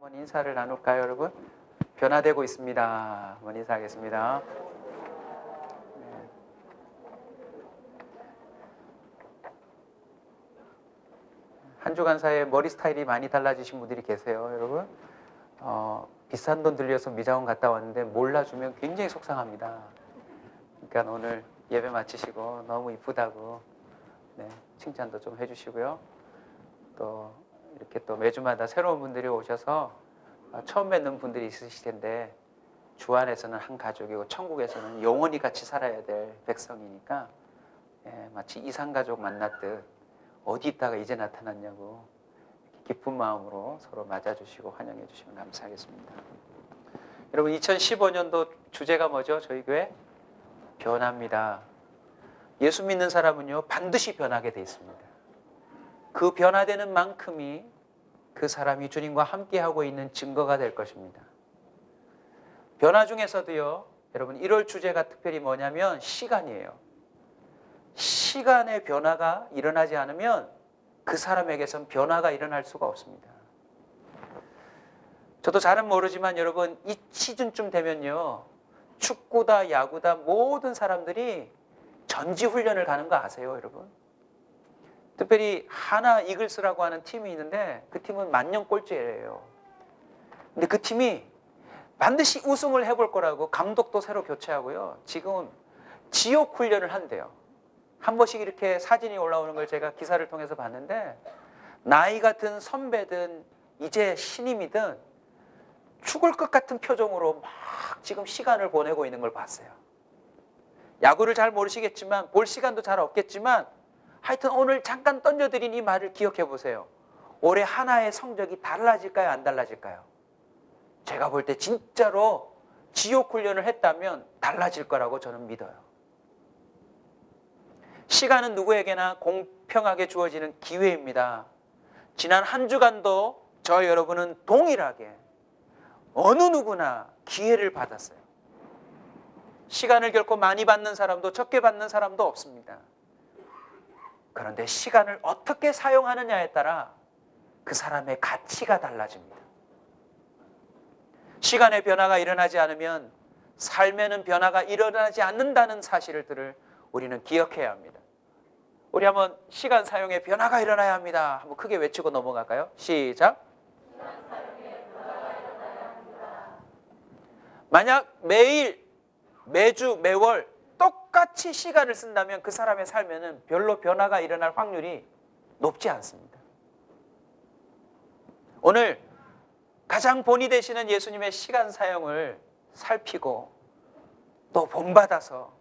한번 인사를 나눌까요, 여러분? 변화되고 있습니다. 한번 인사하겠습니다. 한 주간 사이에 머리 스타일이 많이 달라지신 분들이 계세요, 여러분. 비싼 돈 들여서 미장원 갔다 왔는데 몰라주면 굉장히 속상합니다. 그러니까 오늘 예배 마치시고 너무 이쁘다고 칭찬도 좀 해주시고요. 또 이렇게 또 매주마다 새로운 분들이 오셔서 처음 뵙는 분들이 있으실 텐데 주 안에서는 한 가족이고 천국에서는 영원히 같이 살아야 될 백성이니까 마치 이산가족 만났듯 어디 있다가 이제 나타났냐고 기쁜 마음으로 서로 맞아주시고 환영해 주시면 감사하겠습니다. 여러분 2015년도 주제가 뭐죠? 저희 교회? 변화입니다. 예수 믿는 사람은요 반드시 변하게 돼 있습니다. 그 변화되는 만큼이 그 사람이 주님과 함께하고 있는 증거가 될 것입니다. 변화 중에서도요 여러분 1월 주제가 특별히 뭐냐면 시간이에요. 시간의 변화가 일어나지 않으면 그 사람에게선 변화가 일어날 수가 없습니다. 저도 잘은 모르지만 여러분 이 시즌쯤 되면요 축구다 야구다 모든 사람들이 전지훈련을 가는 거 아세요 여러분? 특별히 하나 이글스라고 하는 팀이 있는데 그 팀은 만년 꼴찌예요. 근데 그 팀이 반드시 우승을 해볼 거라고 감독도 새로 교체하고요. 지금 지옥 훈련을 한대요. 한 번씩 이렇게 사진이 올라오는 걸 제가 기사를 통해서 봤는데 나이가 든 선배든 이제 신임이든 죽을 것 같은 표정으로 막 지금 시간을 보내고 있는 걸 봤어요. 야구를 잘 모르시겠지만 볼 시간도 잘 없겠지만 하여튼 오늘 잠깐 던져드린 이 말을 기억해 보세요. 올해 하나의 성적이 달라질까요? 안 달라질까요? 제가 볼 때 진짜로 지옥 훈련을 했다면 달라질 거라고 저는 믿어요. 시간은 누구에게나 공평하게 주어지는 기회입니다. 지난 한 주간도 저 여러분은 동일하게 어느 누구나 기회를 받았어요. 시간을 결코 많이 받는 사람도 적게 받는 사람도 없습니다. 그런데 시간을 어떻게 사용하느냐에 따라 그 사람의 가치가 달라집니다. 시간의 변화가 일어나지 않으면 삶에는 변화가 일어나지 않는다는 사실을 우리는 기억해야 합니다. 우리 한번 시간 사용에 변화가 일어나야 합니다. 한번 크게 외치고 넘어갈까요? 시작. 시간 사용에 변화가 일어나야 합니다. 만약 매일, 매주, 매월 똑같이 시간을 쓴다면 그 사람의 삶에는 별로 변화가 일어날 확률이 높지 않습니다. 오늘 가장 본이 되시는 예수님의 시간 사용을 살피고 또 본받아서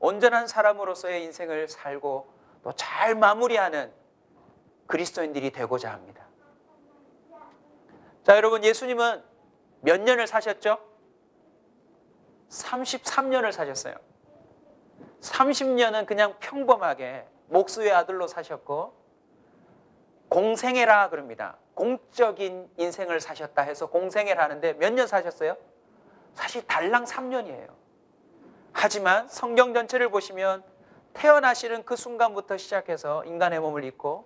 온전한 사람으로서의 인생을 살고 또 잘 마무리하는 그리스도인들이 되고자 합니다. 자, 여러분 예수님은 몇 년을 사셨죠? 33년을 사셨어요. 30년은 그냥 평범하게 목수의 아들로 사셨고 공생애라 그럽니다. 공적인 인생을 사셨다 해서 공생애를 하는데 몇 년 사셨어요? 사실 달랑 3년이에요. 하지만 성경 전체를 보시면 태어나시는 그 순간부터 시작해서 인간의 몸을 입고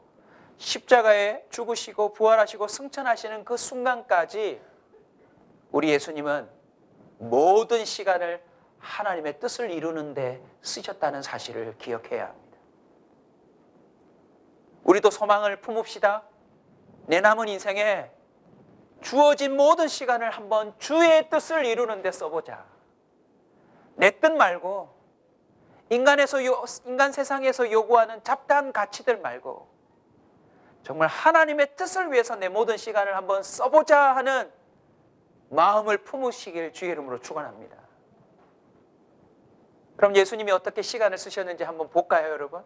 십자가에 죽으시고 부활하시고 승천하시는 그 순간까지 우리 예수님은 모든 시간을 하나님의 뜻을 이루는 데 쓰셨다는 사실을 기억해야 합니다. 우리도 소망을 품읍시다. 내 남은 인생에 주어진 모든 시간을 한번 주의 뜻을 이루는 데 써보자. 내 뜻 말고 인간 세상에서 요구하는 잡다한 가치들 말고 정말 하나님의 뜻을 위해서 내 모든 시간을 한번 써보자 하는 마음을 품으시길 주의 이름으로 축원합니다. 그럼 예수님이 어떻게 시간을 쓰셨는지 한번 볼까요, 여러분?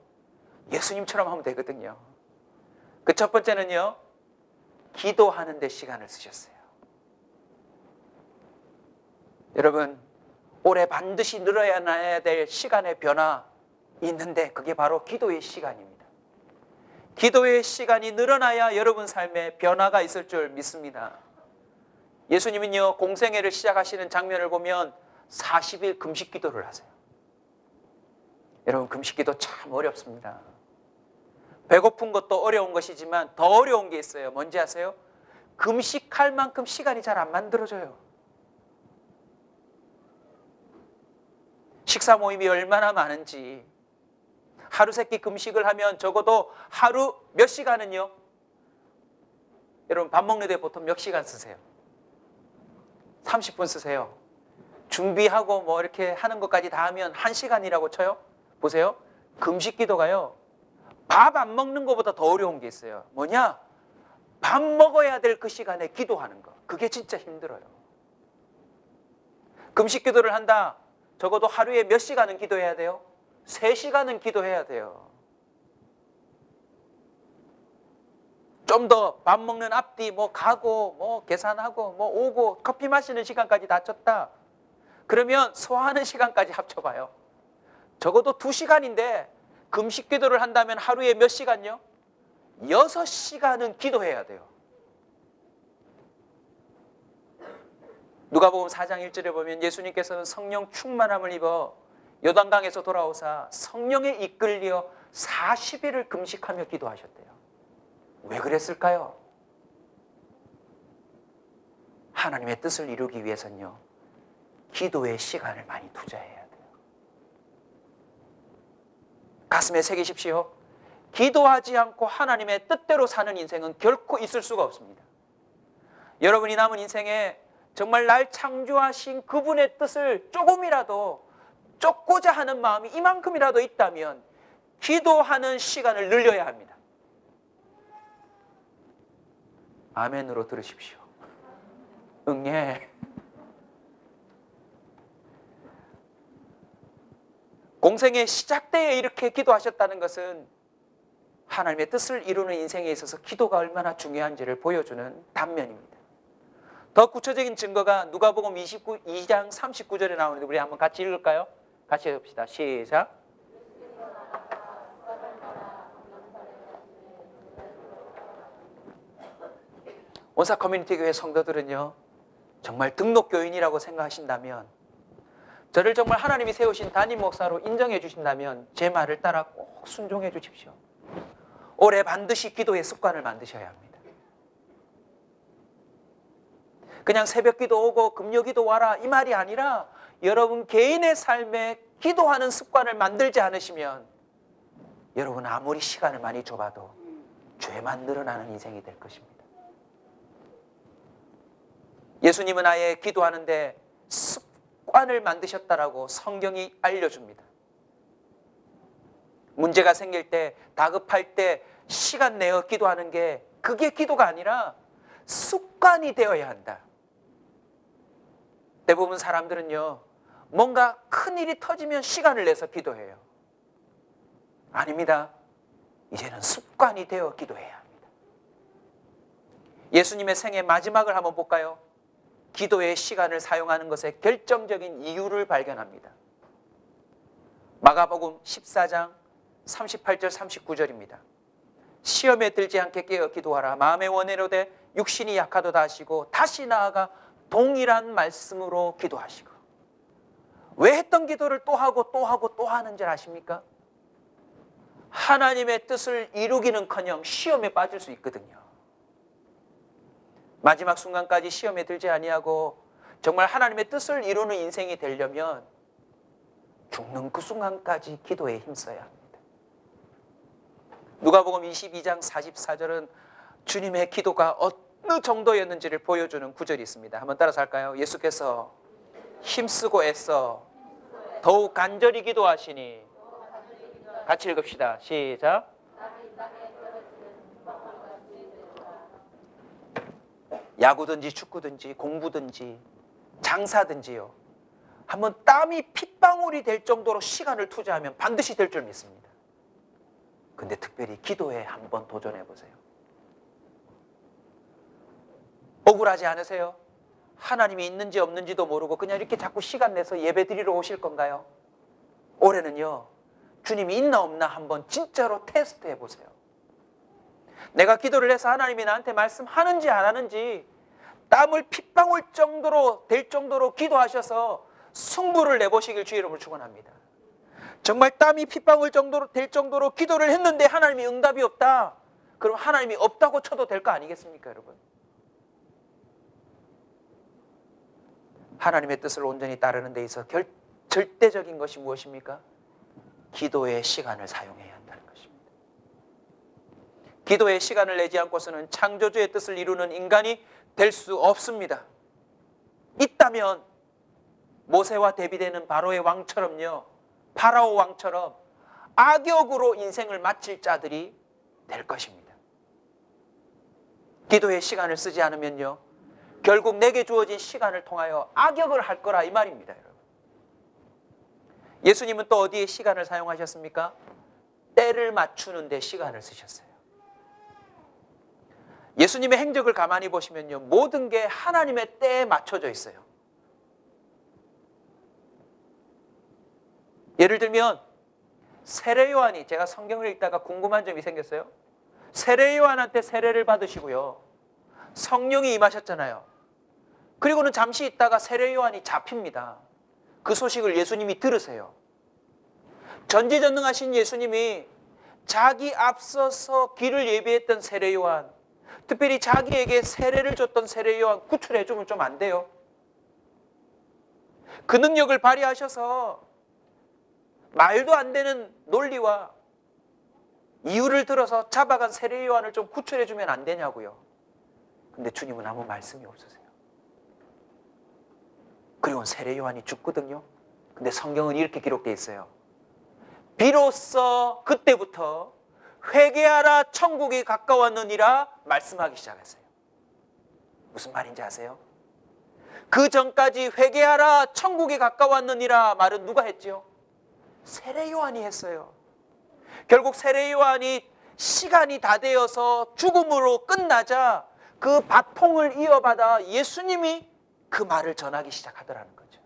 예수님처럼 하면 되거든요. 그 첫 번째는요, 기도하는 데 시간을 쓰셨어요. 여러분, 올해 반드시 늘어나야 될 시간의 변화 있는데 그게 바로 기도의 시간입니다. 기도의 시간이 늘어나야 여러분 삶에 변화가 있을 줄 믿습니다. 예수님은요, 공생애를 시작하시는 장면을 보면 40일 금식 기도를 하세요. 여러분, 금식 기도 참 어렵습니다. 배고픈 것도 어려운 것이지만 더 어려운 게 있어요. 뭔지 아세요? 금식할 만큼 시간이 잘 안 만들어져요. 식사 모임이 얼마나 많은지, 하루 세끼 금식을 하면 적어도 하루 몇 시간은요? 여러분 밥 먹는데 보통 몇 시간 쓰세요? 30분 쓰세요. 준비하고 뭐 이렇게 하는 것까지 다 하면 1시간이라고 쳐요. 보세요. 금식 기도가요, 밥 안 먹는 것보다 더 어려운 게 있어요. 뭐냐? 밥 먹어야 될 그 시간에 기도하는 거. 그게 진짜 힘들어요. 금식 기도를 한다. 적어도 하루에 몇 시간은 기도해야 돼요? 3시간은 기도해야 돼요. 좀 더 밥 먹는 앞뒤 뭐 가고 뭐 계산하고 뭐 오고 커피 마시는 시간까지 다 쳤다. 그러면 소화하는 시간까지 합쳐봐요. 적어도 2시간인데 금식 기도를 한다면 하루에 몇 시간요? 6시간은 기도해야 돼요. 누가복음 4장 1절에 보면 예수님께서는 성령 충만함을 입어 요단강에서 돌아오사 성령에 이끌려 40일을 금식하며 기도하셨대요. 왜 그랬을까요? 하나님의 뜻을 이루기 위해서는요, 기도에 시간을 많이 투자해야 돼요. 가슴에 새기십시오. 기도하지 않고 하나님의 뜻대로 사는 인생은 결코 있을 수가 없습니다. 여러분이 남은 인생에 정말 날 창조하신 그분의 뜻을 조금이라도 쫓고자 하는 마음이 이만큼이라도 있다면 기도하는 시간을 늘려야 합니다. 아멘으로 들으십시오. 응예. 공생의 시작 때에 이렇게 기도하셨다는 것은 하나님의 뜻을 이루는 인생에 있어서 기도가 얼마나 중요한지를 보여주는 단면입니다. 더 구체적인 증거가 누가복음 22장 39절에 나오는데 우리 한번 같이 읽을까요? 같이 해봅시다. 시작. 원사 커뮤니티 교회 성도들은요, 정말 등록교인이라고 생각하신다면, 저를 정말 하나님이 세우신 담임 목사로 인정해 주신다면 제 말을 따라 꼭 순종해 주십시오. 올해 반드시 기도의 습관을 만드셔야 합니다. 그냥 새벽기도 오고 금요기도 와라 이 말이 아니라 여러분 개인의 삶에 기도하는 습관을 만들지 않으시면 여러분 아무리 시간을 많이 줘봐도 죄만 늘어나는 인생이 될 것입니다. 예수님은 아예 기도하는데 습관을 만드셨다라고 성경이 알려줍니다. 문제가 생길 때, 다급할 때 시간 내어 기도하는 게 그게 기도가 아니라 습관이 되어야 한다. 대부분 사람들은요, 뭔가 큰일이 터지면 시간을 내서 기도해요. 아닙니다. 이제는 습관이 되어 기도해야 합니다. 예수님의 생애 마지막을 한번 볼까요? 기도의 시간을 사용하는 것의 결정적인 이유를 발견합니다. 마가복음 14장 38절 39절입니다. 시험에 들지 않게 깨어 기도하라. 마음의 원해로 돼 육신이 약하도다 하시고 다시 나아가 동일한 말씀으로 기도하시고. 왜 했던 기도를 또 하고 또 하고 또 하는 줄 아십니까? 하나님의 뜻을 이루기는커녕 시험에 빠질 수 있거든요. 마지막 순간까지 시험에 들지 아니하고 정말 하나님의 뜻을 이루는 인생이 되려면 죽는 그 순간까지 기도에 힘써야 합니다. 누가복음 22장 44절은 주님의 기도가 어느 정도였는지를 보여주는 구절이 있습니다. 한번 따라서 할까요? 예수께서 힘쓰고 애써 더욱 간절히 기도하시니. 같이 읽읍시다. 시작. 야구든지 축구든지 공부든지 장사든지요, 한번 땀이 핏방울이 될 정도로 시간을 투자하면 반드시 될 줄 믿습니다. 근데 특별히 기도에 한번 도전해 보세요. 억울하지 않으세요? 하나님이 있는지 없는지도 모르고 그냥 이렇게 자꾸 시간 내서 예배 드리러 오실 건가요? 올해는요, 주님이 있나 없나 한번 진짜로 테스트해 보세요. 내가 기도를 해서 하나님이 나한테 말씀하는지 안 하는지 땀을 핏방울 정도로 될 정도로 기도하셔서 승부를 내보시길 주의 이름으로 축원합니다. 정말 땀이 핏방울 정도로 될 정도로 기도를 했는데 하나님이 응답이 없다. 그럼 하나님이 없다고 쳐도 될 거 아니겠습니까, 여러분? 하나님의 뜻을 온전히 따르는 데 있어서 절대적인 것이 무엇입니까? 기도의 시간을 사용해야 한다는 것입니다. 기도의 시간을 내지 않고서는 창조주의 뜻을 이루는 인간이 될 수 없습니다. 있다면 모세와 대비되는 바로의 왕처럼요, 파라오 왕처럼 악역으로 인생을 마칠 자들이 될 것입니다. 기도의 시간을 쓰지 않으면요, 결국 내게 주어진 시간을 통하여 악역을 할 거라 이 말입니다. 여러분, 예수님은 또 어디에 시간을 사용하셨습니까? 때를 맞추는 데 시간을 쓰셨어요. 예수님의 행적을 가만히 보시면요, 모든 게 하나님의 때에 맞춰져 있어요. 예를 들면 세례 요한이, 제가 성경을 읽다가 궁금한 점이 생겼어요. 세례 요한한테 세례를 받으시고요, 성령이 임하셨잖아요. 그리고는 잠시 있다가 세례 요한이 잡힙니다. 그 소식을 예수님이 들으세요. 전지전능하신 예수님이 자기 앞서서 길을 예비했던 세례 요한, 특별히 자기에게 세례를 줬던 세례 요한 구출해 주면 좀 안 돼요? 그 능력을 발휘하셔서 말도 안 되는 논리와 이유를 들어서 잡아간 세례 요한을 좀 구출해 주면 안 되냐고요. 근데 주님은 아무 말씀이 없으세요. 그리고 세례 요한이 죽거든요. 근데 성경은 이렇게 기록되어 있어요. 비로소 그때부터 회개하라, 천국이 가까웠느니라 말씀하기 시작했어요. 무슨 말인지 아세요? 그 전까지 회개하라, 천국이 가까웠느니라 말은 누가 했죠? 세례 요한이 했어요. 결국 세례 요한이 시간이 다 되어서 죽음으로 끝나자 그 바통을 이어받아 예수님이 그 말을 전하기 시작하더라는 거죠.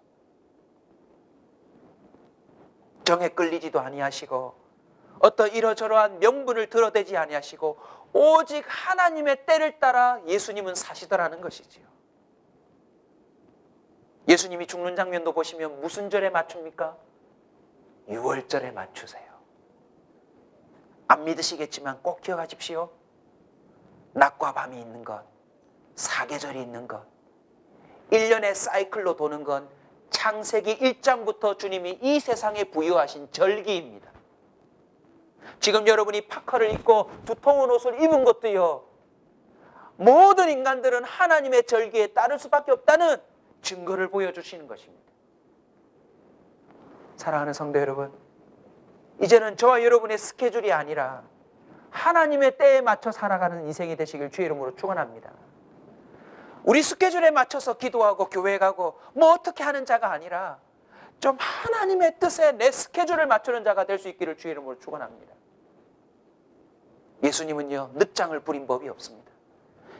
정에 끌리지도 아니하시고 어떤 이러저러한 명분을 들어대지 아니하시고 오직 하나님의 때를 따라 예수님은 사시더라는 것이지요. 예수님이 죽는 장면도 보시면 무슨 절에 맞춥니까? 6월절에 맞추세요. 안 믿으시겠지만 꼭 기억하십시오. 낮과 밤이 있는 것, 사계절이 있는 것, 1년의 사이클로 도는 건 창세기 1장부터 주님이 이 세상에 부여하신 절기입니다. 지금 여러분이 파커를 입고 두터운 옷을 입은 것도요, 모든 인간들은 하나님의 절기에 따를 수밖에 없다는 증거를 보여주시는 것입니다. 사랑하는 성도 여러분, 이제는 저와 여러분의 스케줄이 아니라 하나님의 때에 맞춰 살아가는 인생이 되시길 주의 이름으로 축원합니다. 우리 스케줄에 맞춰서 기도하고 교회 가고 뭐 어떻게 하는 자가 아니라 좀 하나님의 뜻에 내 스케줄을 맞추는 자가 될 수 있기를 주의 이름으로 축원합니다. 예수님은요, 늦장을 부린 법이 없습니다.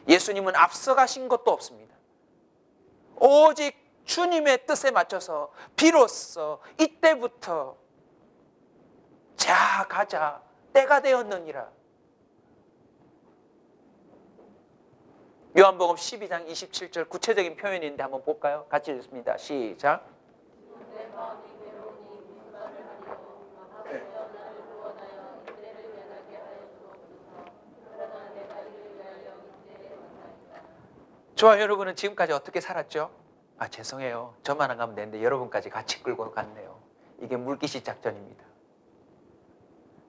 예수님은 앞서가신 것도 없습니다. 오직 주님의 뜻에 맞춰서 비로소 이때부터 자 가자 때가 되었느니라. 요한복음 12장 27절 구체적인 표현인데 한번 볼까요? 같이 읽습니다. 시작. 저와 여러분은 지금까지 어떻게 살았죠? 죄송해요. 저만 안 가면 되는데 여러분까지 같이 끌고 갔네요. 이게 물귀시 작전입니다.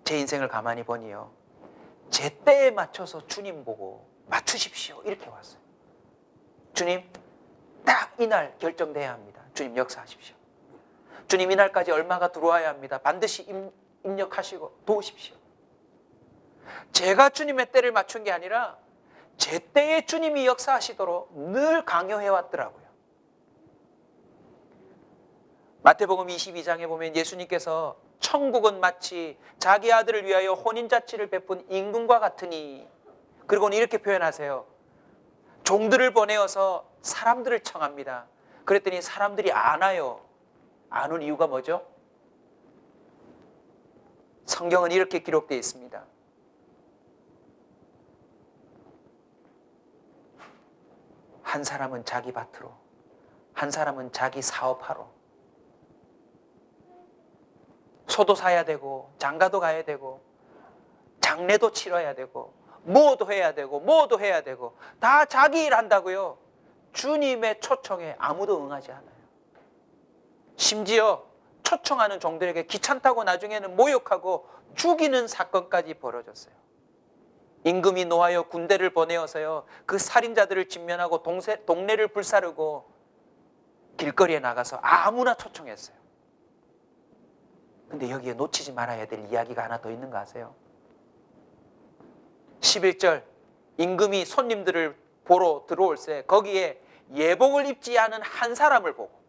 제 인생을 가만히 보니요, 제 때에 맞춰서 주님 보고 맞추십시오 이렇게 왔어요. 주님, 딱 이날 결정돼야 합니다. 주님 역사하십시오. 주님, 이날까지 얼마가 들어와야 합니다. 반드시 입력하시고 도우십시오. 제가 주님의 때를 맞춘 게 아니라 제 때에 주님이 역사하시도록 늘 강요해 왔더라고요. 마태복음 22장에 보면 예수님께서 천국은 마치 자기 아들을 위하여 혼인잔치를 베푼 임금과 같으니, 그리고는 이렇게 표현하세요. 종들을 보내어서 사람들을 청합니다. 그랬더니 사람들이 안 와요. 안 온 이유가 뭐죠? 성경은 이렇게 기록되어 있습니다. 한 사람은 자기 밭으로, 한 사람은 자기 사업하러, 소도 사야 되고 장가도 가야 되고 장례도 치러야 되고 뭐도 해야 되고 뭐도 해야 되고 다 자기 일 한다고요. 주님의 초청에 아무도 응하지 않아요. 심지어 초청하는 종들에게 귀찮다고 나중에는 모욕하고 죽이는 사건까지 벌어졌어요. 임금이 노하여 군대를 보내어서요, 그 살인자들을 진면하고 동네를 불사르고 길거리에 나가서 아무나 초청했어요. 근데 여기에 놓치지 말아야 될 이야기가 하나 더 있는 거 아세요? 11절, 임금이 손님들을 보러 들어올 때 거기에 예복을 입지 않은 한 사람을 보고,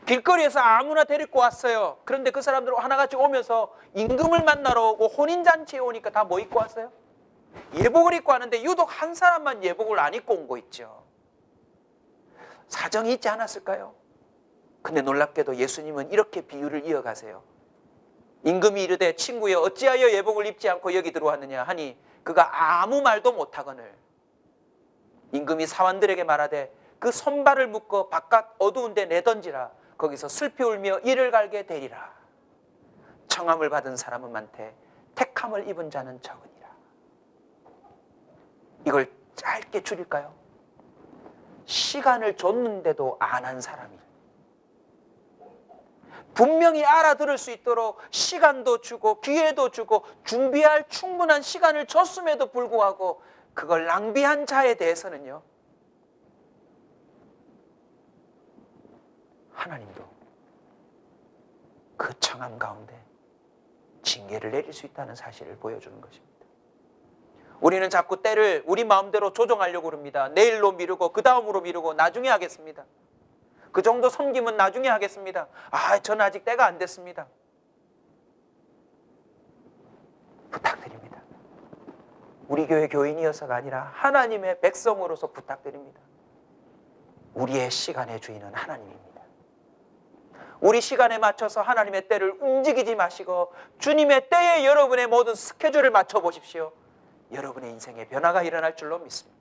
길거리에서 아무나 데리고 왔어요. 그런데 그 사람들 하나같이 오면서 임금을 만나러 오고 혼인잔치에 오니까 다 뭐 입고 왔어요? 예복을 입고 왔는데 유독 한 사람만 예복을 안 입고 온 거 있죠. 사정이 있지 않았을까요? 근데 놀랍게도 예수님은 이렇게 비유를 이어가세요. 임금이 이르되 친구여 어찌하여 예복을 입지 않고 여기 들어왔느냐 하니 그가 아무 말도 못하거늘 임금이 사환들에게 말하되 그 손발을 묶어 바깥 어두운 데 내던지라. 거기서 슬피 울며 이를 갈게 되리라. 청함을 받은 사람은 많되 택함을 입은 자는 적으니라. 이걸 짧게 줄일까요? 시간을 줬는데도 안 한 사람이, 분명히 알아들을 수 있도록 시간도 주고 기회도 주고 준비할 충분한 시간을 줬음에도 불구하고 그걸 낭비한 자에 대해서는요, 하나님도 그 청함 가운데 징계를 내릴 수 있다는 사실을 보여주는 것입니다. 우리는 자꾸 때를 우리 마음대로 조정하려고 합니다. 내일로 미루고 그 다음으로 미루고 나중에 하겠습니다. 그 정도 섬김은 나중에 하겠습니다. 저는 아직 때가 안 됐습니다. 부탁드립니다. 우리 교회 교인이어서가 아니라 하나님의 백성으로서 부탁드립니다. 우리의 시간의 주인은 하나님입니다. 우리 시간에 맞춰서 하나님의 때를 움직이지 마시고 주님의 때에 여러분의 모든 스케줄을 맞춰 보십시오. 여러분의 인생에 변화가 일어날 줄로 믿습니다.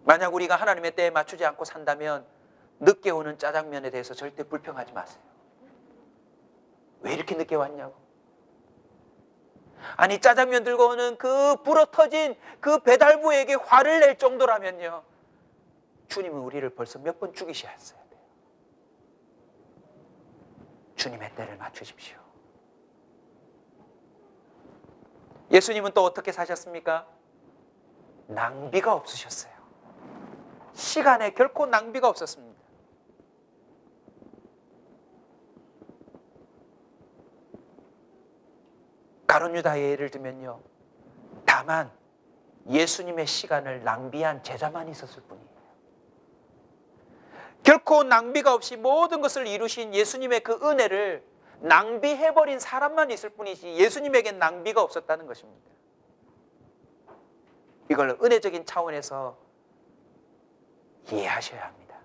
만약 우리가 하나님의 때에 맞추지 않고 산다면 늦게 오는 짜장면에 대해서 절대 불평하지 마세요. 왜 이렇게 늦게 왔냐고. 아니 짜장면 들고 오는 그 불어터진 그 배달부에게 화를 낼 정도라면요, 주님은 우리를 벌써 몇 번 죽이셔야 했어야 돼요. 주님의 때를 맞추십시오. 예수님은 또 어떻게 사셨습니까? 낭비가 없으셨어요. 시간에 결코 낭비가 없었습니다. 가룟 유다의 예를 들면요, 다만 예수님의 시간을 낭비한 제자만 있었을 뿐이에요. 결코 낭비가 없이 모든 것을 이루신 예수님의 그 은혜를 낭비해버린 사람만 있을 뿐이지 예수님에겐 낭비가 없었다는 것입니다. 이걸 은혜적인 차원에서 이해하셔야 합니다.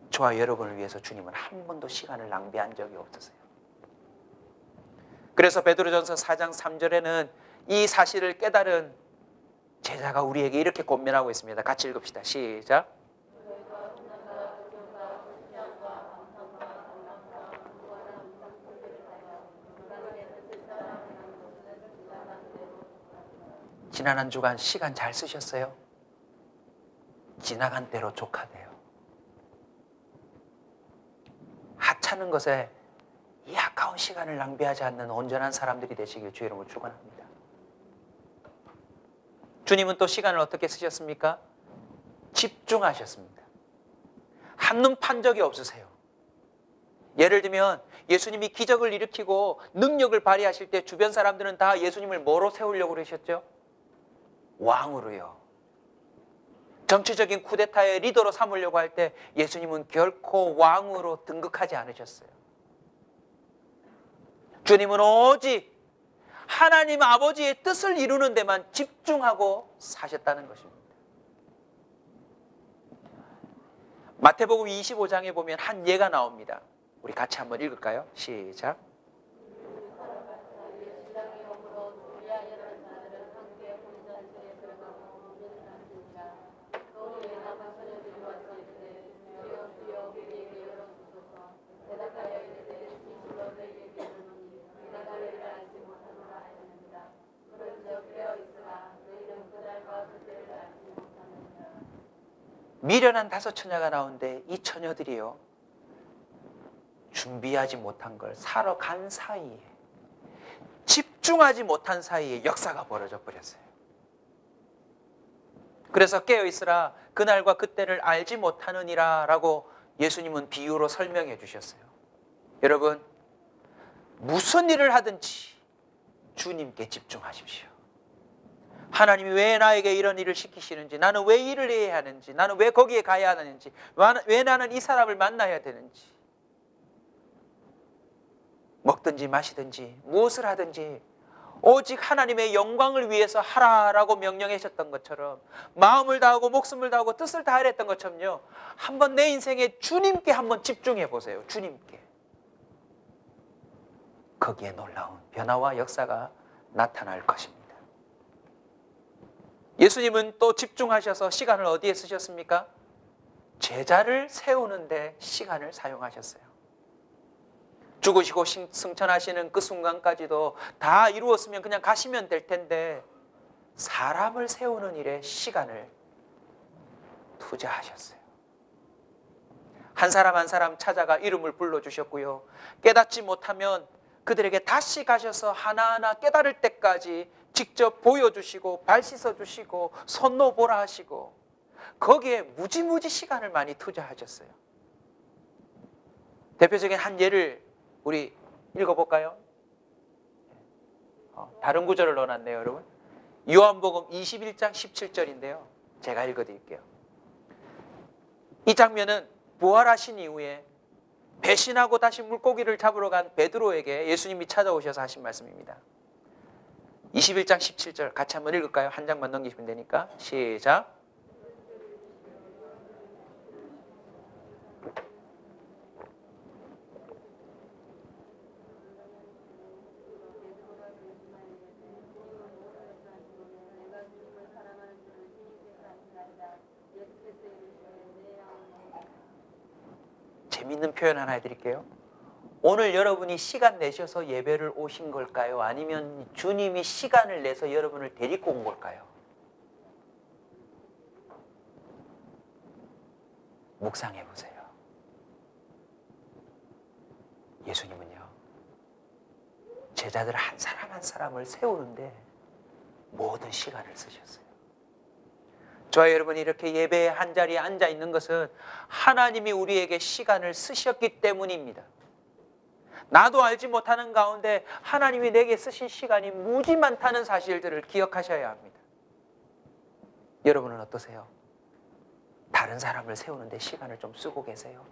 저와 여러분을 위해서 주님은 한 번도 시간을 낭비한 적이 없으세요. 그래서 베드로전서 4장 3절에는 이 사실을 깨달은 제자가 우리에게 이렇게 권면하고 있습니다. 같이 읽읍시다. 시작. 지난 한 주간 시간 잘 쓰셨어요? 지나간 대로 족하대요. 하찮은 것에 이 아까운 시간을 낭비하지 않는 온전한 사람들이 되시길 주의 이름으로 축원합니다. 주님은 또 시간을 어떻게 쓰셨습니까? 집중하셨습니다. 한눈 판 적이 없으세요. 예를 들면 예수님이 기적을 일으키고 능력을 발휘하실 때 주변 사람들은 다 예수님을 뭐로 세우려고 그러셨죠? 왕으로요. 정치적인 쿠데타의 리더로 삼으려고 할 때 예수님은 결코 왕으로 등극하지 않으셨어요. 주님은 오직 하나님 아버지의 뜻을 이루는 데만 집중하고 사셨다는 것입니다. 마태복음 25장에 보면 한 예가 나옵니다. 우리 같이 한번 읽을까요? 시작. 미련한 5 처녀가 나오는데 이 처녀들이요, 준비하지 못한 걸 사러 간 사이에, 집중하지 못한 사이에 역사가 벌어져 버렸어요. 그래서 깨어있으라, 그날과 그때를 알지 못하느니라 라고 예수님은 비유로 설명해 주셨어요. 여러분, 무슨 일을 하든지 주님께 집중하십시오. 하나님이 왜 나에게 이런 일을 시키시는지, 나는 왜 일을 해야 하는지, 나는 왜 거기에 가야 하는지, 왜 나는 이 사람을 만나야 되는지, 먹든지 마시든지 무엇을 하든지 오직 하나님의 영광을 위해서 하라라고 명령하셨던 것처럼, 마음을 다하고 목숨을 다하고 뜻을 다하라 했던 것처럼요, 한번 내 인생에 주님께 한번 집중해 보세요. 주님께. 거기에 놀라운 변화와 역사가 나타날 것입니다. 예수님은 또 집중하셔서 시간을 어디에 쓰셨습니까? 제자를 세우는데 시간을 사용하셨어요. 죽으시고 승천하시는 그 순간까지도 다 이루었으면 그냥 가시면 될 텐데, 사람을 세우는 일에 시간을 투자하셨어요. 한 사람 한 사람 찾아가 이름을 불러주셨고요, 깨닫지 못하면 그들에게 다시 가셔서 하나하나 깨달을 때까지 직접 보여주시고 발 씻어주시고 손 놓보라 하시고, 거기에 무지무지 시간을 많이 투자하셨어요. 대표적인 한 예를 우리 읽어볼까요? 다른 구절을 넣어놨네요, 여러분. 요한복음 21장 17절인데요. 제가 읽어드릴게요. 이 장면은 부활하신 이후에 배신하고 다시 물고기를 잡으러 간 베드로에게 예수님이 찾아오셔서 하신 말씀입니다. 21장 17절 같이 한번 읽을까요? 한 장만 넘기시면 되니까. 시작. 재밌는 표현 하나 해드릴게요. 오늘 여러분이 시간 내셔서 예배를 오신 걸까요? 아니면 주님이 시간을 내서 여러분을 데리고 온 걸까요? 묵상해 보세요. 예수님은요, 제자들 한 사람 한 사람을 세우는데 모든 시간을 쓰셨어요. 저와 여러분이 이렇게 예배의 한 자리에 앉아 있는 것은 하나님이 우리에게 시간을 쓰셨기 때문입니다. 나도 알지 못하는 가운데 하나님이 내게 쓰신 시간이 무지 많다는 사실들을 기억하셔야 합니다. 여러분은 어떠세요? 다른 사람을 세우는데 시간을 좀 쓰고 계세요?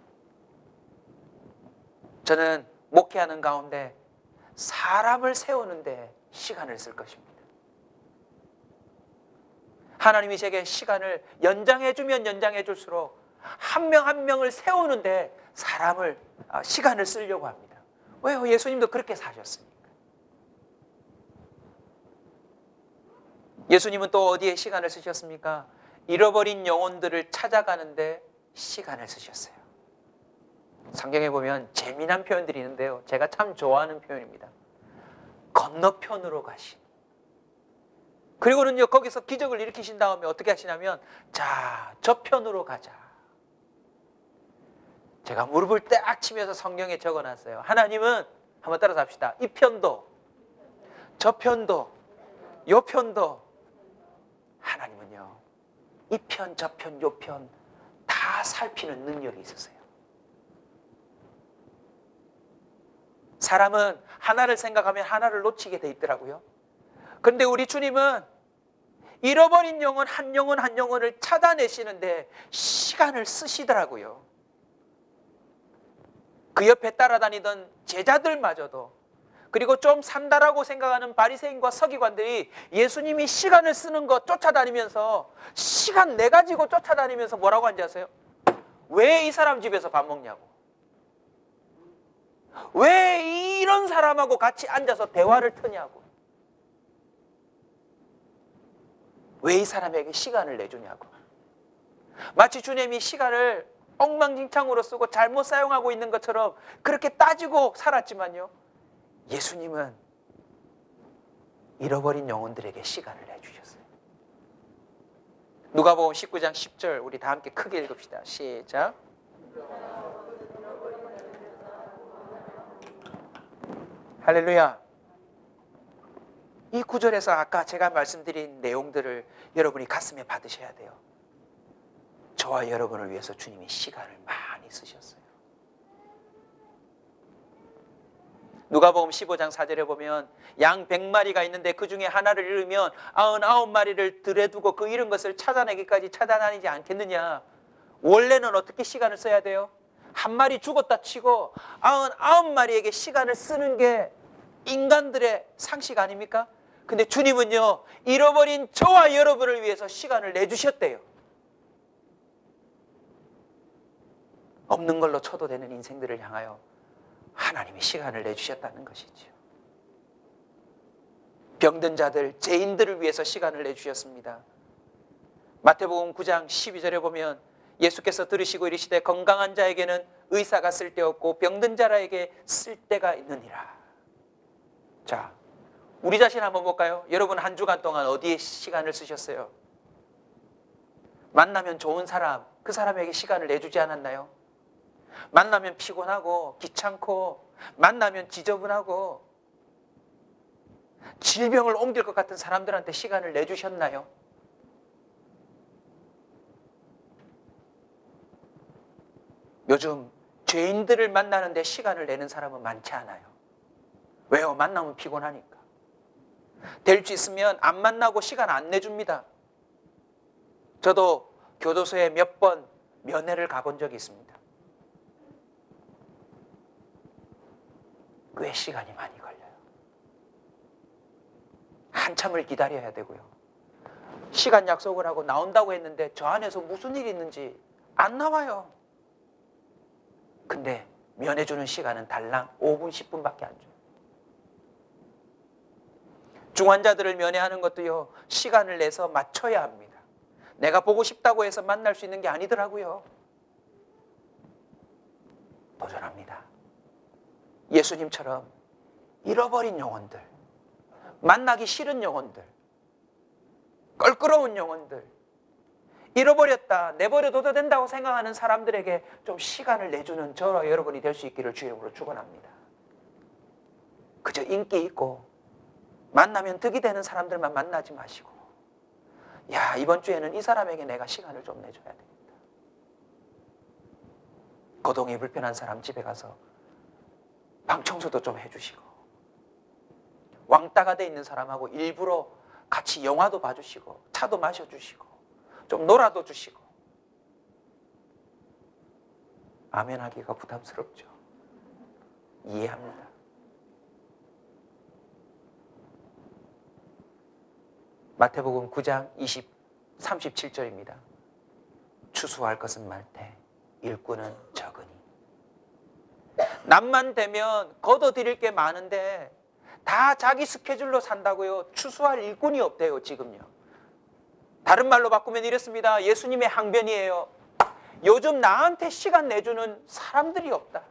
저는 목회하는 가운데 사람을 세우는데 시간을 쓸 것입니다. 하나님이 제게 시간을 연장해주면 연장해줄수록 한 명 한 명을 세우는데 시간을 쓰려고 합니다. 왜요? 예수님도 그렇게 사셨으니까. 예수님은 또 어디에 시간을 쓰셨습니까? 잃어버린 영혼들을 찾아가는데 시간을 쓰셨어요. 성경에 보면 재미난 표현들이 있는데요, 제가 참 좋아하는 표현입니다. 건너편으로 가신. 그리고는요, 거기서 기적을 일으키신 다음에 어떻게 하시냐면, 자, 저편으로 가자. 제가 무릎을 딱 치면서 성경에 적어놨어요. 하나님은, 한번 따라서 합시다, 이 편도 저편도 요편도, 하나님은요 이 편 저편 요편 다 살피는 능력이 있으세요. 사람은 하나를 생각하면 하나를 놓치게 돼 있더라고요. 그런데 우리 주님은 잃어버린 영혼 한 영혼을 찾아내시는데 시간을 쓰시더라고요. 그 옆에 따라다니던 제자들마저도, 그리고 좀 산다라고 생각하는 바리새인과 서기관들이 예수님이 시간을 쓰는 거 쫓아다니면서, 시간 내 가지고 쫓아다니면서 뭐라고 하는지 아세요? 왜 이 사람 집에서 밥 먹냐고, 왜 이런 사람하고 같이 앉아서 대화를 트냐고, 왜 이 사람에게 시간을 내주냐고. 마치 주님이 시간을 엉망진창으로 쓰고 잘못 사용하고 있는 것처럼 그렇게 따지고 살았지만요, 예수님은 잃어버린 영혼들에게 시간을 내주셨어요. 누가복음 19장 10절 우리 다 함께 크게 읽읍시다. 시작. 할렐루야. 이 구절에서 아까 제가 말씀드린 내용들을 여러분이 가슴에 받으셔야 돼요. 저와 여러분을 위해서 주님이 시간을 많이 쓰셨어요. 누가복음 15장 4절에 보면 양 100마리가 있는데 그 중에 하나를 잃으면 99마리를 들에 두고 그 잃은 것을 찾아내기까지 찾아다니지 않겠느냐. 원래는 어떻게 시간을 써야 돼요? 한 마리 죽었다 치고 99마리에게 시간을 쓰는 게 인간들의 상식 아닙니까? 근데 주님은요, 잃어버린 저와 여러분을 위해서 시간을 내주셨대요. 없는 걸로 쳐도 되는 인생들을 향하여 하나님이 시간을 내주셨다는 것이죠. 병든 자들, 죄인들을 위해서 시간을 내주셨습니다. 마태복음 9장 12절에 보면 예수께서 들으시고 이르시되 건강한 자에게는 의사가 쓸데없고 병든 자라에게 쓸데가 있느니라. 자, 우리 자신 한번 볼까요? 여러분 한 주간 동안 어디에 시간을 쓰셨어요? 만나면 좋은 사람, 그 사람에게 시간을 내주지 않았나요? 만나면 피곤하고 귀찮고 만나면 지저분하고 질병을 옮길 것 같은 사람들한테 시간을 내주셨나요? 요즘 죄인들을 만나는데 시간을 내는 사람은 많지 않아요. 왜요? 만나면 피곤하니까. 될 수 있으면 안 만나고 시간 안 내줍니다. 저도 교도소에 몇 번 면회를 가본 적이 있습니다. 꽤 시간이 많이 걸려요. 한참을 기다려야 되고요. 시간 약속을 하고 나온다고 했는데 저 안에서 무슨 일이 있는지 안 나와요. 근데 면회주는 시간은 달랑 5분, 10분밖에 안 줘요. 중환자들을 면회하는 것도요, 시간을 내서 맞춰야 합니다. 내가 보고 싶다고 해서 만날 수 있는 게 아니더라고요. 도전합니다. 예수님처럼 잃어버린 영혼들, 만나기 싫은 영혼들, 껄끄러운 영혼들, 잃어버렸다, 내버려둬도 된다고 생각하는 사람들에게 좀 시간을 내주는 저와 여러분이 될 수 있기를 주의 이름으로 축원합니다. 그저 인기 있고 만나면 득이 되는 사람들만 만나지 마시고, 야, 이번 주에는 이 사람에게 내가 시간을 좀 내줘야 되겠다. 거동이 불편한 사람 집에 가서 방 청소도 좀 해주시고, 왕따가 돼 있는 사람하고 일부러 같이 영화도 봐주시고 차도 마셔주시고 좀 놀아도 주시고. 아멘 하기가 부담스럽죠. 이해합니다. 마태복음 9장 37절입니다. 추수할 것은 많되 일꾼은 적으니. 남만 되면 거둬들일 게 많은데 다 자기 스케줄로 산다고요. 추수할 일꾼이 없대요. 지금요. 다른 말로 바꾸면 이렇습니다. 예수님의 항변이에요. 요즘 나한테 시간 내주는 사람들이 없다.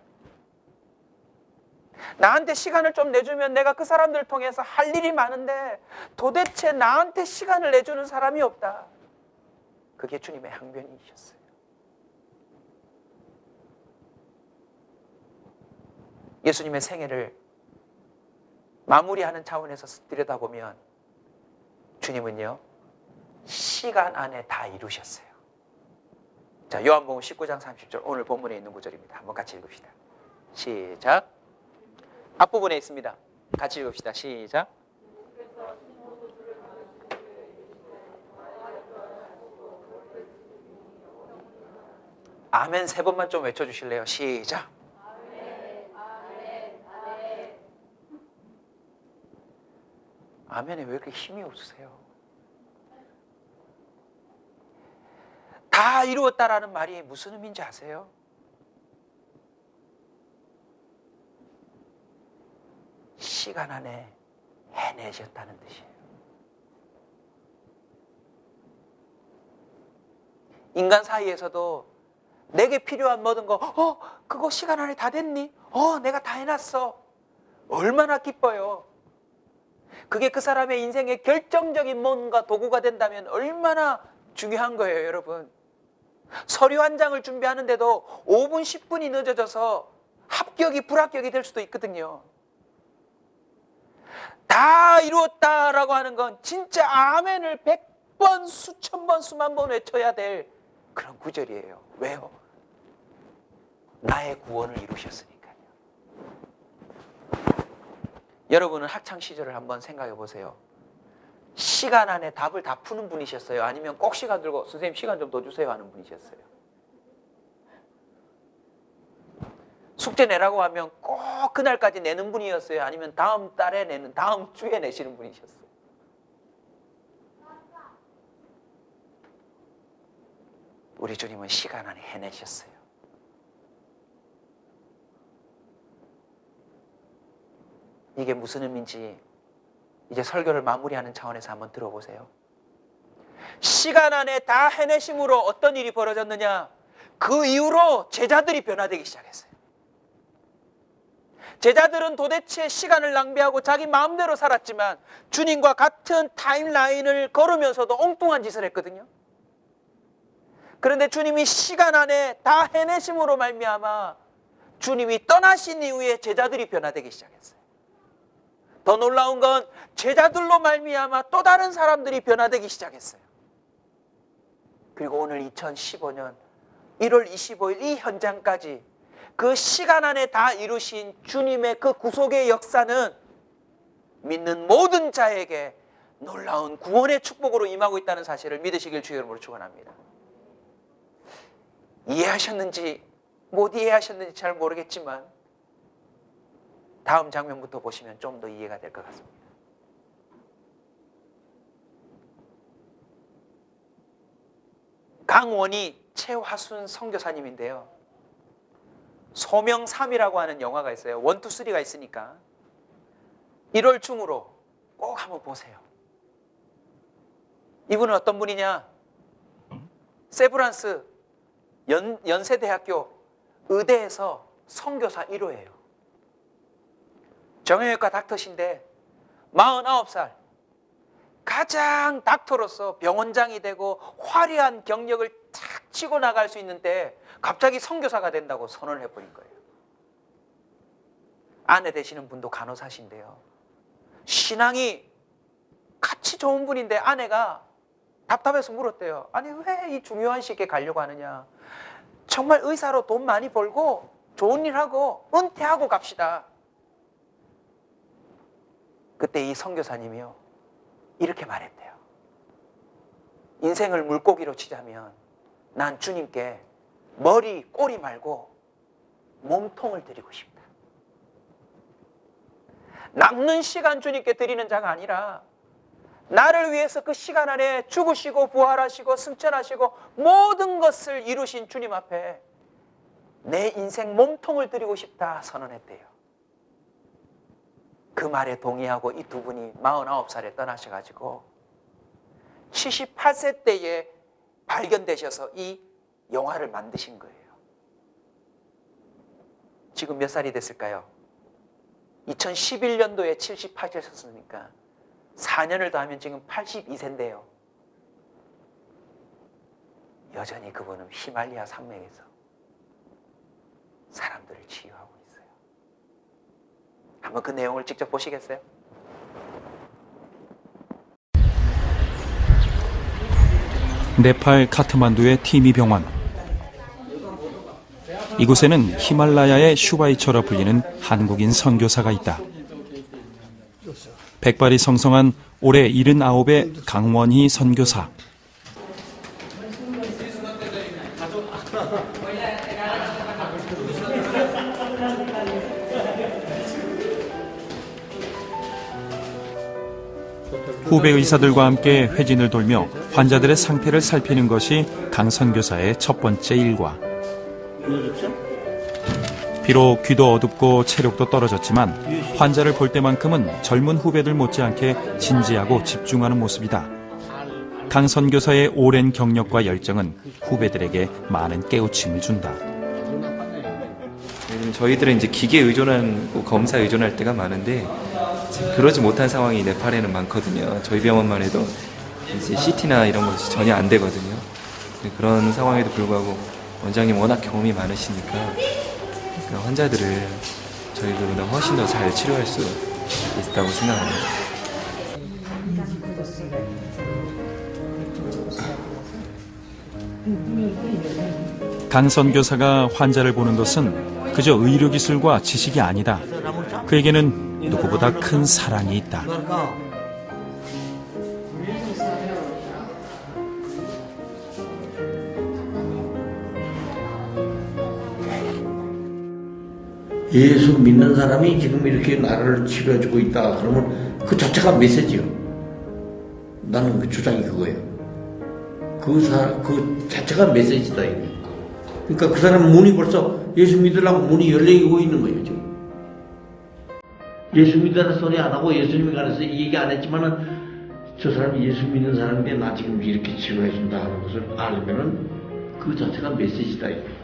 나한테 시간을 좀 내주면 내가 그 사람들을 통해서 할 일이 많은데 도대체 나한테 시간을 내주는 사람이 없다. 그게 주님의 항변이셨어요. 예수님의 생애를 마무리하는 차원에서 들여다보면 주님은요, 시간 안에 다 이루셨어요. 자, 요한복음 19장 30절 오늘 본문에 있는 구절입니다. 한번 같이 읽읍시다. 시작. 앞부분에 있습니다. 같이 읽읍시다. 시작. 아멘 3번만 좀 외쳐주실래요? 시작. 아멘에 왜 이렇게 힘이 없으세요? 다 이루었다라는 말이 무슨 의미인지 아세요? 시간 안에 해내셨다는 뜻이에요. 인간 사이에서도 내게 필요한 모든 거, 그거 시간 안에 다 됐니? 내가 다 해놨어. 얼마나 기뻐요. 그게 그 사람의 인생의 결정적인 뭔가 도구가 된다면 얼마나 중요한 거예요, 여러분. 서류 한 장을 준비하는데도 5분, 10분이 늦어져서 합격이 불합격이 될 수도 있거든요. 다 이루었다라고 하는 건 진짜 아멘을 100번, 수천 번, 수만 번 외쳐야 될 그런 구절이에요. 왜요? 나의 구원을 이루셨으니까요. 여러분은 학창 시절을 한번 생각해 보세요. 시간 안에 답을 다 푸는 분이셨어요? 아니면 꼭 시간 들고 선생님 시간 좀 더 주세요 하는 분이셨어요? 숙제 내라고 하면 꼭 그날까지 내는 분이었어요? 아니면 다음 달에 내는, 다음 주에 내시는 분이셨어요? 우리 주님은 시간 안에 해내셨어요. 이게 무슨 의미인지 이제 설교를 마무리하는 차원에서 한번 들어보세요. 시간 안에 다 해내심으로 어떤 일이 벌어졌느냐? 그 이후로 제자들이 변화되기 시작했어요. 제자들은 도대체 시간을 낭비하고 자기 마음대로 살았지만 주님과 같은 타임라인을 걸으면서도 엉뚱한 짓을 했거든요. 그런데 주님이 시간 안에 다 해내심으로 말미암아 주님이 떠나신 이후에 제자들이 변화되기 시작했어요. 더 놀라운 건 제자들로 말미암아 또 다른 사람들이 변화되기 시작했어요. 그리고 오늘 2015년 1월 25일 이 현장까지 그 시간 안에 다 이루신 주님의 그 구속의 역사는 믿는 모든 자에게 놀라운 구원의 축복으로 임하고 있다는 사실을 믿으시길 주의 이름으로 축원합니다. 이해하셨는지 못 이해하셨는지 잘 모르겠지만 다음 장면부터 보시면 좀 더 이해가 될 것 같습니다. 강원희 최화순 선교사님인데요. 소명3이라고 하는 영화가 있어요. 1, 2, 3가 있으니까 1월 중으로 꼭 한번 보세요. 이분은 어떤 분이냐? 세브란스 연세대학교 의대에서 선교사 1호예요. 정형외과 닥터신데 49살 가장 닥터로서 병원장이 되고 화려한 경력을 탁 치고 나갈 수 있는데 갑자기 선교사가 된다고 선언을 해버린 거예요. 아내 되시는 분도 간호사신데요. 신앙이 같이 좋은 분인데 아내가 답답해서 물었대요. 아니 왜 이 중요한 시기에 가려고 하느냐. 정말 의사로 돈 많이 벌고 좋은 일 하고 은퇴하고 갑시다. 그때 이 선교사님이요 이렇게 말했대요. 인생을 물고기로 치자면 난 주님께 머리, 꼬리 말고 몸통을 드리고 싶다. 남는 시간 주님께 드리는 자가 아니라 나를 위해서 그 시간 안에 죽으시고 부활하시고 승천하시고 모든 것을 이루신 주님 앞에 내 인생 몸통을 드리고 싶다 선언했대요. 그 말에 동의하고 이 두 분이 49살에 떠나셔가지고 78세 때에 발견되셔서 이 영화를 만드신 거예요. 지금 몇 살이 됐을까요? 2011년도에 78세셨으니까 4년을 더하면 지금 82세인데요. 여전히 그분은 히말리아 산맥에서 사람들을 치유하고 있어요. 한번 그 내용을 직접 보시겠어요? 네팔 카트만두의 티미 병원. 이곳에는 히말라야의 슈바이처라 불리는 한국인 선교사가 있다. 백발이 성성한 올해 79의 강원희 선교사. 후배 의사들과 함께 회진을 돌며 환자들의 상태를 살피는 것이 강 선교사의 첫 번째 일과. 비록 귀도 어둡고 체력도 떨어졌지만 환자를 볼 때만큼은 젊은 후배들 못지않게 진지하고 집중하는 모습이다. 강 선교사의 오랜 경력과 열정은 후배들에게 많은 깨우침을 준다. 저희들은 이제 기계 의존하고 검사 의존할 때가 많은데 그러지 못한 상황이 네팔에는 많거든요. 저희 병원만 해도 이제 CT나 이런 것이 전혀 안 되거든요. 그런 상황에도 불구하고 원장님 워낙 경험이 많으시니까 그 환자들을 저희들보다 훨씬 더 잘 치료할 수 있다고 생각합니다. 강 선교사가 환자를 보는 것은 그저 의료기술과 지식이 아니다. 그에게는 누구보다 큰 사랑이 있다. 예수 믿는 사람이 지금 이렇게 나를 치료해주고 있다. 그러면 그 자체가 메시지요. 나는 그 주장이 그거예요. 그 자체가 메시지다, 이게. 그러니까 그 사람 문이 벌써 예수 믿으려고 문이 열리고 있는 거예요, 지금. 예수 믿으라는 소리 안 하고 예수님에 관해서 얘기 안 했지만은 저 사람이 예수 믿는 사람인데 나 지금 이렇게 치료해준다 하는 것을 알면은 그 자체가 메시지다, 이게.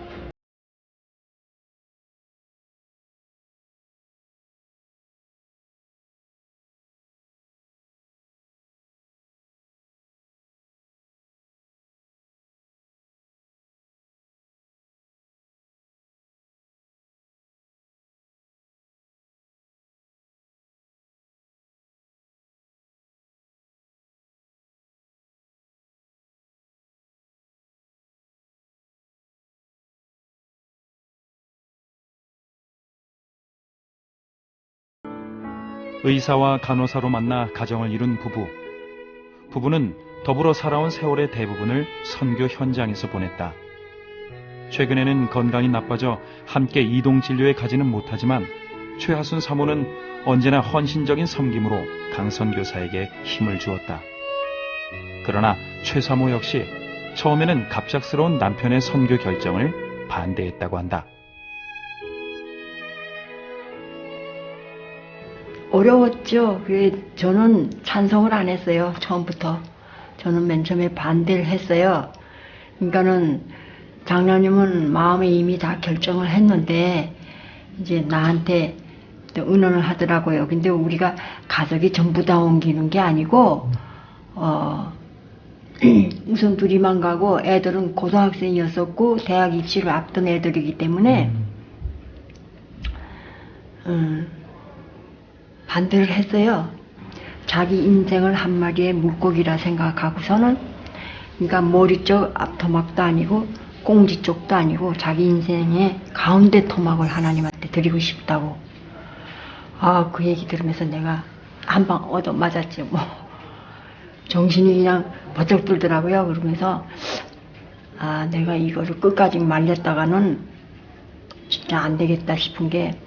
의사와 간호사로 만나 가정을 이룬 부부. 부부는 더불어 살아온 세월의 대부분을 선교 현장에서 보냈다. 최근에는 건강이 나빠져 함께 이동 진료에 가지는 못하지만 최하순 사모는 언제나 헌신적인 섬김으로 강 선교사에게 힘을 주었다. 그러나 최 사모 역시 처음에는 갑작스러운 남편의 선교 결정을 반대했다고 한다. 어려웠죠. 저는 찬성을 안 했어요. 처음부터. 저는 맨 처음에 반대를 했어요. 그러니까는 장로님은 마음에 이미 다 결정을 했는데 이제 나한테 또 의논을 하더라고요. 근데 우리가 가족이 전부 다 옮기는 게 아니고 우선 둘이만 가고 애들은 고등학생이었었고 대학 입시를 앞둔 애들이기 때문에 반대를 했어요. 자기 인생을 한 마리의 물고기라 생각하고서는, 그러니까 머리 쪽 앞토막도 아니고 꽁지 쪽도 아니고 자기 인생의 가운데 토막을 하나님한테 드리고 싶다고. 그 얘기 들으면서 내가 한 방 얻어 맞았지 뭐. 정신이 그냥 버쩍 들더라고요. 그러면서 내가 이거를 끝까지 말렸다가는 진짜 안 되겠다 싶은 게,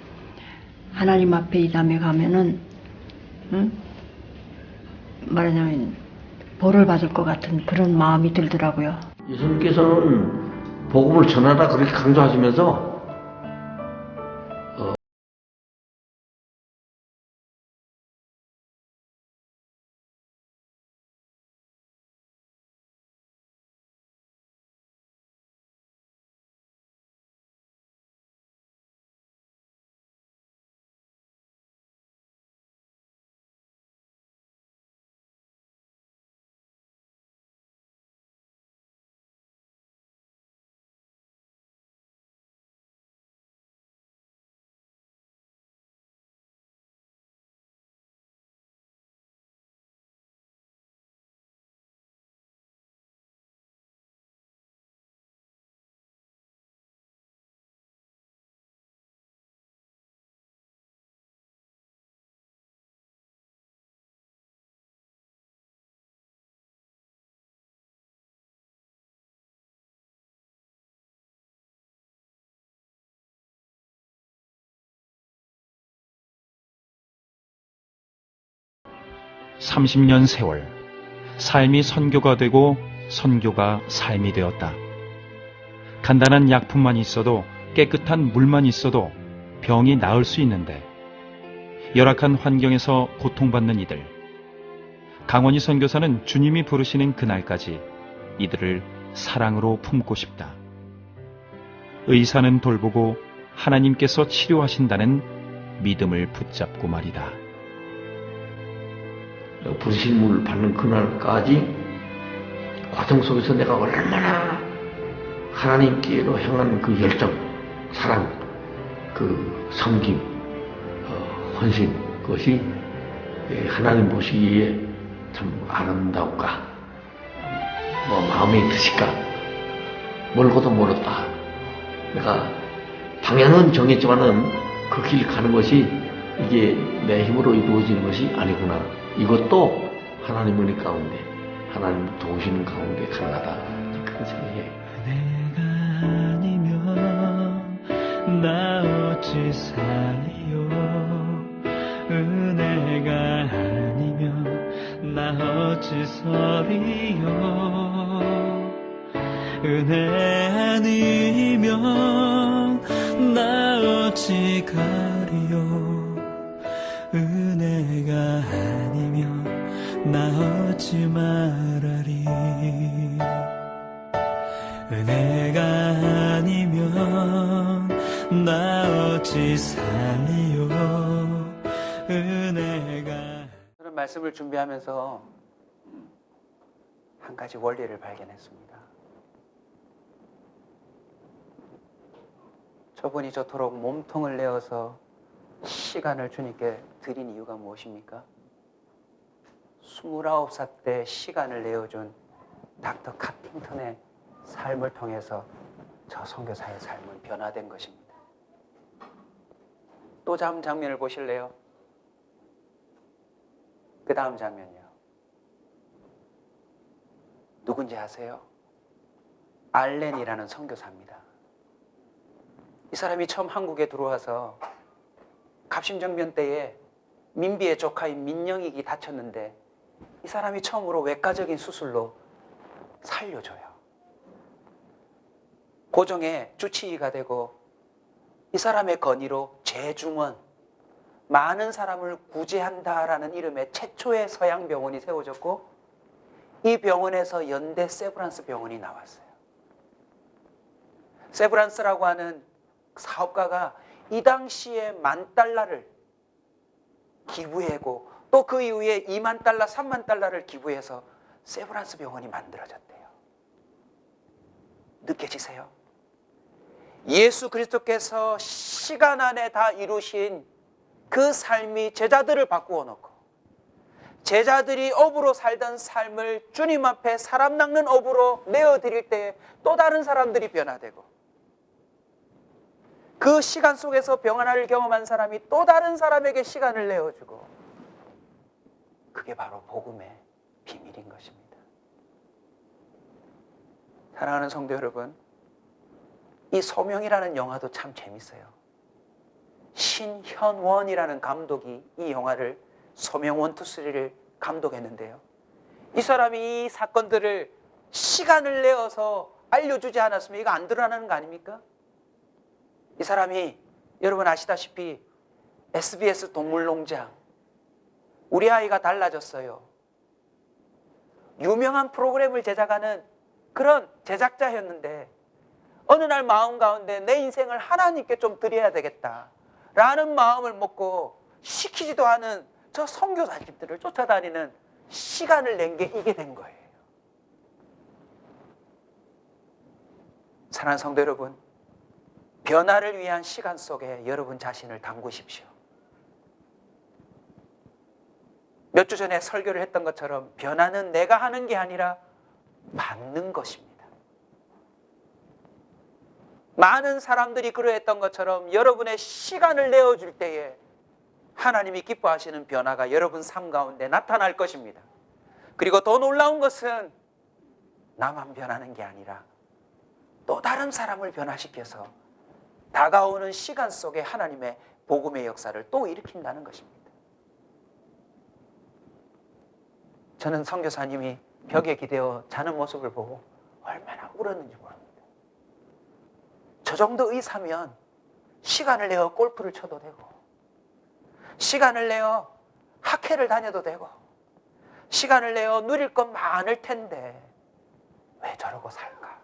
하나님 앞에 이 다음에 가면은 말하자면 벌을 받을 것 같은 그런 마음이 들더라고요. 예수님께서는 복음을 전하라 그렇게 강조하시면서 삼십 년 세월, 삶이 선교가 되고 선교가 삶이 되었다. 간단한 약품만 있어도, 깨끗한 물만 있어도 병이 나을 수 있는데, 열악한 환경에서 고통받는 이들. 강원희 선교사는 주님이 부르시는 그날까지 이들을 사랑으로 품고 싶다. 의사는 돌보고 하나님께서 치료하신다는 믿음을 붙잡고 말이다. 부르심을 받는 그날까지 과정 속에서 내가 얼마나 하나님께로 향한 그 열정, 사랑, 그 섬김, 헌신, 그것이 하나님 보시기에 참 아름다울까, 마음에 드실까. 멀고도 멀었다. 내가 방향은 정했지만은 그 길 가는 것이 이게 내 힘으로 이루어지는 것이 아니구나. 이것도 하나님 은혜 가운데, 하나님 도우시는 가운데 가능하다. 그런 생각이에요. 내가 아니면 나 어찌 살리요. 은혜가 아니면 나 어찌 서리요. 은혜 아니면 나 어찌 가리요. 은혜가 아니면 나 어찌 말하리. 은혜가 아니면 나 어찌 살리요. 은혜가. 그런 말씀을 준비하면서 한 가지 원리를 발견했습니다. 저분이 저토록 몸통을 내어서 시간을 주님께 드린 이유가 무엇입니까? 29살 때 시간을 내어준 닥터 카팅턴의 삶을 통해서 저 선교사의 삶은 변화된 것입니다. 또 다음 장면을 보실래요? 그 다음 장면이요. 누군지 아세요? 알렌이라는 선교사입니다. 이 사람이 처음 한국에 들어와서 갑신정변 때에 민비의 조카인 민영익이 다쳤는데 이 사람이 처음으로 외과적인 수술로 살려줘요. 고종의 주치의가 되고 이 사람의 건의로 재중원, 많은 사람을 구제한다라는 이름의 최초의 서양 병원이 세워졌고 이 병원에서 연대 세브란스 병원이 나왔어요. 세브란스라고 하는 사업가가 이 당시에 $10,000를 기부하고 또 그 이후에 $20,000, $30,000를 기부해서 세브란스 병원이 만들어졌대요. 느껴지세요? 예수 그리스도께서 시간 안에 다 이루신 그 삶이 제자들을 바꾸어 놓고 제자들이 업으로 살던 삶을 주님 앞에 사람 낚는 업으로 내어드릴 때에 또 다른 사람들이 변화되고 그 시간 속에서 병환을 경험한 사람이 또 다른 사람에게 시간을 내어주고 그게 바로 복음의 비밀인 것입니다. 사랑하는 성도 여러분, 이 소명이라는 영화도 참 재밌어요. 신현원이라는 감독이 이 영화를 소명 1, 2, 3를 감독했는데요. 이 사람이 이 사건들을 시간을 내어서 알려주지 않았으면 이거 안 드러나는 거 아닙니까? 이 사람이 여러분 아시다시피 SBS 동물농장, 우리 아이가 달라졌어요. 유명한 프로그램을 제작하는 그런 제작자였는데 어느 날 마음 가운데 내 인생을 하나님께 좀 드려야 되겠다라는 마음을 먹고 시키지도 않은 저 선교사님들을 쫓아다니는 시간을 낸 게 이게 된 거예요. 사랑하는 성도 여러분, 변화를 위한 시간 속에 여러분 자신을 담그십시오. 몇 주 전에 설교를 했던 것처럼 변화는 내가 하는 게 아니라 받는 것입니다. 많은 사람들이 그러했던 것처럼 여러분의 시간을 내어줄 때에 하나님이 기뻐하시는 변화가 여러분 삶 가운데 나타날 것입니다. 그리고 더 놀라운 것은 나만 변하는 게 아니라 또 다른 사람을 변화시켜서 다가오는 시간 속에 하나님의 복음의 역사를 또 일으킨다는 것입니다. 저는 선교사님이 벽에 기대어 자는 모습을 보고 얼마나 울었는지 모릅니다. 저 정도 의사면 시간을 내어 골프를 쳐도 되고 시간을 내어 학회를 다녀도 되고 시간을 내어 누릴 것 많을 텐데 왜 저러고 살까?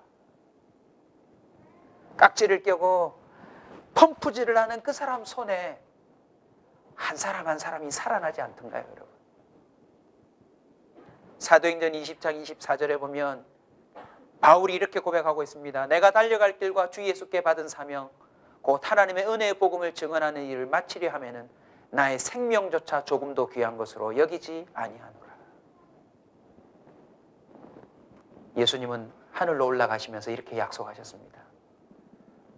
깍지를 껴고 펌프질을 하는 그 사람 손에 한 사람 한 사람이 살아나지 않던가요, 여러분? 사도행전 20장 24절에 보면 바울이 이렇게 고백하고 있습니다. 내가 달려갈 길과 주 예수께 받은 사명 곧 하나님의 은혜의 복음을 증언하는 일을 마치려 하면은 나의 생명조차 조금도 귀한 것으로 여기지 아니하노라. 예수님은 하늘로 올라가시면서 이렇게 약속하셨습니다.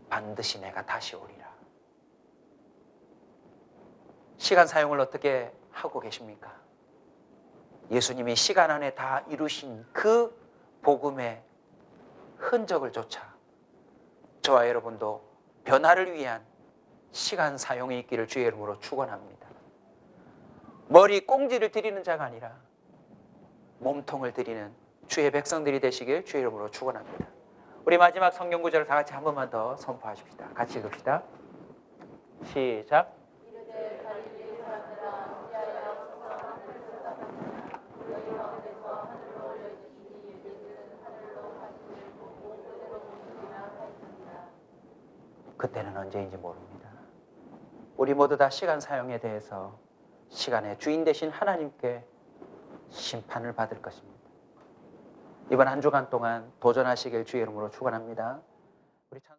반드시 내가 다시 오리라. 시간 사용을 어떻게 하고 계십니까? 예수님이 시간 안에 다 이루신 그 복음의 흔적을 쫓아 저와 여러분도 변화를 위한 시간 사용이 있기를 주의 이름으로 축원합니다. 머리 꽁지를 드리는 자가 아니라 몸통을 드리는 주의 백성들이 되시길 주의 이름으로 축원합니다. 우리 마지막 성경 구절을 다 같이 한 번만 더 선포하십시다. 같이 읽읍시다. 시작. 그때는 언제인지 모릅니다. 우리 모두 다 시간 사용에 대해서 시간의 주인 되신 하나님께 심판을 받을 것입니다. 이번 한 주간 동안 도전하시길 주의 이름으로 축원합니다. 우리